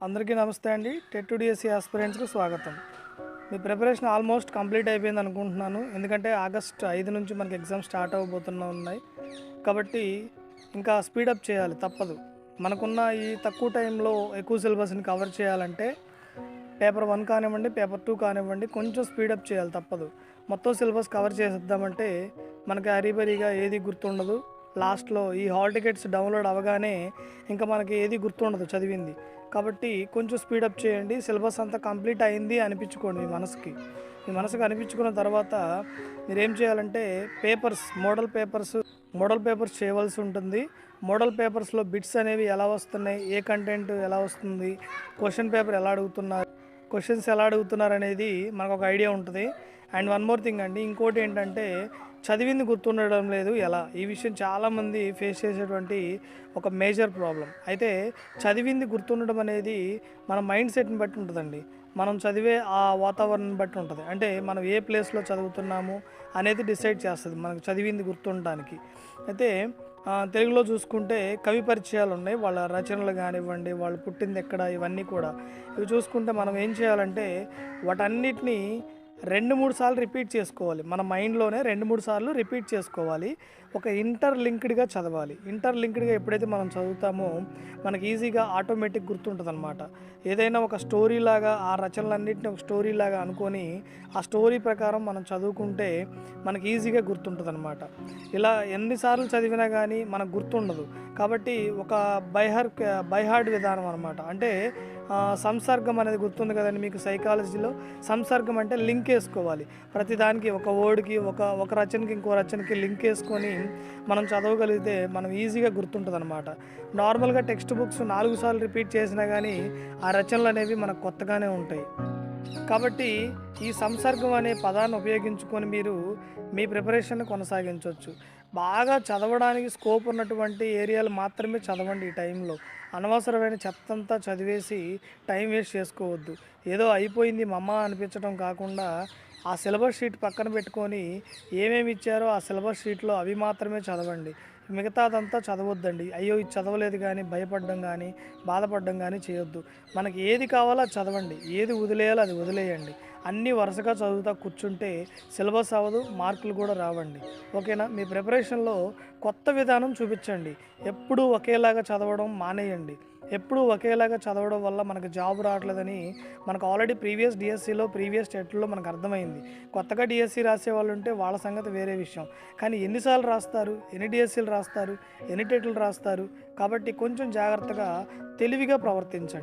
అందరికీ నమస్తే అండి. టెట్ డిఎస్సి ఆస్పిరెంట్స్కి స్వాగతం. మీ ప్రిపరేషన్ ఆల్మోస్ట్ కంప్లీట్ అయిపోయింది అనుకుంటున్నాను. ఎందుకంటే ఆగస్ట్ 5 నుంచి మనకి ఎగ్జామ్ స్టార్ట్ ఉన్నాయి. కాబట్టి ఇంకా స్పీడప్ చేయాలి, తప్పదు. మనకున్న ఈ తక్కువ టైంలో ఎక్కువ సిలబస్ని కవర్ చేయాలంటే పేపర్ 1 కానివ్వండి, పేపర్ 2 కానివ్వండి, కొంచెం స్పీడప్ చేయాలి, తప్పదు. మొత్తం సిలబస్ కవర్ చేసేద్దామంటే మనకి హరీబరీగా ఏది గుర్తుండదు. లాస్ట్లో ఈ హాల్ టికెట్స్ డౌన్లోడ్ అవ్వగానే ఇంకా మనకి ఏది గుర్తుండదు చదివింది. కాబట్టి కొంచెం స్పీడప్ చేయండి. సిలబస్ అంతా కంప్లీట్ అయింది అనిపించుకోండి మీ మనసుకు అనిపించుకున్న తర్వాత మీరేం చేయాలంటే మోడల్ పేపర్స్ చేయవలసి ఉంటుంది. మోడల్ పేపర్స్లో బిట్స్ అనేవి ఎలా వస్తున్నాయి, ఏ కంటెంట్ ఎలా వస్తుంది, క్వశ్చన్స్ ఎలా అడుగుతున్నారు అనేది మనకు ఒక ఐడియా ఉంటుంది. అండ్ వన్ మోర్ థింగ్ అండి, ఇంకోటి ఏంటంటే చదివింది గుర్తుండడం లేదు ఎలా. ఈ విషయం చాలామంది ఫేస్ చేసేటువంటి ఒక మేజర్ ప్రాబ్లం. అయితే చదివింది గుర్తుండడం అనేది మన మైండ్ సెట్ని బట్టి ఉంటుందండి. మనం చదివే ఆ వాతావరణం బట్టి ఉంటుంది. అంటే మనం ఏ ప్లేస్లో చదువుతున్నాము అనేది డిసైడ్ చేస్తుంది మనకు చదివింది గుర్తుండడానికి. అయితే తెలుగులో చూసుకుంటే కవి పరిచయాలు ఉన్నాయి, వాళ్ళ రచనలు కానివ్వండి, వాళ్ళు పుట్టింది ఎక్కడ, ఇవన్నీ కూడా. ఇవి చూసుకుంటే మనం ఏం చేయాలంటే వాటన్నిటినీ 2-3 సార్లు రిపీట్ చేసుకోవాలి. మన మైండ్లోనే 2-3 సార్లు రిపీట్ చేసుకోవాలి. ఒక ఇంటర్లింక్డ్గా చదవాలి. ఇంటర్లింక్డ్గా ఎప్పుడైతే మనం చదువుతామో మనకి ఈజీగా ఆటోమేటిక్ గుర్తుంటుంది అనమాట. ఏదైనా ఒక స్టోరీలాగా ఆ రచనలన్నింటినీ ఒక స్టోరీలాగా అనుకొని ఆ స్టోరీ ప్రకారం మనం చదువుకుంటే మనకి ఈజీగా గుర్తుంటుంది అనమాట. ఇలా ఎన్నిసార్లు చదివినా కానీ మనకు గుర్తుండదు. కాబట్టి ఒక బైహార్డ్ విధానం అనమాట. అంటే సంసర్గం అనేది గుర్తుంది కదండి మీకు సైకాలజీలో. సంసర్గం అంటే లింక్ వేసుకోవాలి. ప్రతిదానికి ఒక వర్డ్కి ఒక రచనకి ఇంకో రచనకి లింక్ వేసుకొని మనం చదవగలిగితే మనం ఈజీగా గుర్తుంటుంది అనమాట. నార్మల్గా టెక్స్ట్ బుక్స్ 4 సార్లు రిపీట్ చేసినా కానీ ఆ రచనలు అనేవి మనకు కొత్తగానే ఉంటాయి. కాబట్టి ఈ సంసర్గం అనే పదాన్ని ఉపయోగించుకొని మీరు మీ ప్రిపరేషన్ కొనసాగించవచ్చు. బాగా చదవడానికి స్కోప్ ఉన్నటువంటి ఏరియాలు మాత్రమే చదవండి. ఈ టైంలో అనవసరమైన చెత్తంతా చదివేసి టైం వేస్ట్ చేసుకోవద్దు. ఏదో అయిపోయింది మమ్మ అనిపించడం కాకుండా ఆ సిలబస్ షీట్ పక్కన పెట్టుకొని ఏమేమి ఇచ్చారో ఆ సిలబస్ షీట్లో అవి మాత్రమే చదవండి. మిగతాదంతా చదవద్దండి. అయ్యో ఇది చదవలేదు కానీ భయపడడం కానీ బాధపడడం కానీ చేయొద్దు. మనకి ఏది కావాలో అది చదవండి, ఏది వదిలేయాలో అది వదిలేయండి. అన్నీ వరుసగా చదువుతా కూర్చుంటే సిలబస్ అవ్వదు, మార్కులు కూడా రావండి. ఓకేనా? మీ ప్రిపరేషన్లో కొత్త విధానం చూపించండి. ఎప్పుడూ ఒకేలాగా చదవడం మానేయండి. ఎప్పుడూ ఒకేలాగా చదవడం వల్ల మనకు జాబ్ రావట్లేదని మనకు ఆల్రెడీ ప్రీవియస్ డిఎస్సిలో ప్రీవియస్ టెట్లో మనకు అర్థమైంది. కొత్తగా డిఎస్సి రాసే వాళ్ళు ఉంటే వాళ్ళ సంగతి వేరే విషయం. కానీ ఎన్నిసార్లు రాస్తారు, ఎన్ని డిఎస్సీలు రాస్తారు, ఎన్ని టెట్లు రాస్తారు? కాబట్టి కొంచెం జాగ్రత్తగా తెలివిగా ప్రవర్తించండి.